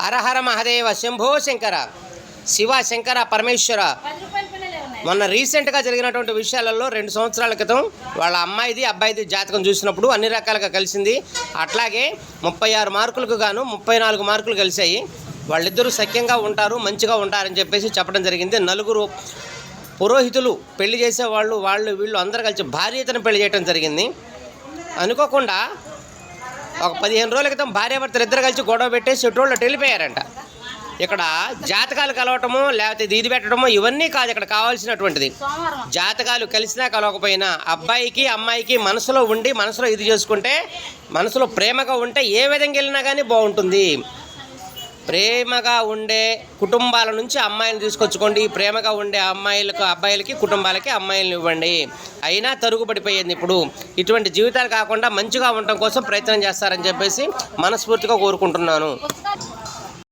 హరహర మహదేవ శంభో శంకర శివ శంకర పరమేశ్వర. మొన్న రీసెంట్గా జరిగినటువంటి విషయాలలో 2 సంవత్సరాల క్రితం వాళ్ళ అమ్మాయిది అబ్బాయిది జాతకం చూసినప్పుడు అన్ని రకాలుగా కలిసింది. అట్లాగే 36 మార్కులకు గాను 34 మార్కులు కలిశాయి. వాళ్ళిద్దరూ సఖ్యంగా ఉంటారు, మంచిగా ఉంటారని చెప్పేసి చెప్పడం జరిగింది. 4 పురోహితులు పెళ్లి చేసేవాళ్ళు వీళ్ళు అందరూ కలిసి భార్యతను పెళ్లి చేయడం జరిగింది. అనుకోకుండా ఒక 15 రోజుల క్రితం భార్యాభర్తలు ఇద్దరు కలిసి గొడవ పెట్టేసి చెట్టోళ్ళు వెళ్ళిపోయారంట. ఇక్కడ జాతకాలు కలవటము లేకపోతే ఇది పెట్టడము ఇవన్నీ కాదు ఇక్కడ కావాల్సినటువంటిది. జాతకాలు కలిసినా కలవకపోయినా అబ్బాయికి అమ్మాయికి మనసులో ఉండి మనసులో ఇది చేసుకుంటే, మనసులో ప్రేమగా ఉంటే ఏ విధంగా వెళ్ళినా కానీ బాగుంటుంది. ప్రేమగా ఉండే కుటుంబాల నుంచి అమ్మాయిని తీసుకొచ్చుకోండి. ప్రేమగా ఉండే అబ్బాయిలకి కుటుంబాలకి అమ్మాయిలను ఇవ్వండి. అయినా తరుగుపడిపోయింది. ఇప్పుడు ఇటువంటి జీవితాలు కాకుండా మంచిగా ఉండటం కోసం ప్రయత్నం చేస్తారని చెప్పేసి మనస్ఫూర్తిగా కోరుకుంటున్నాను.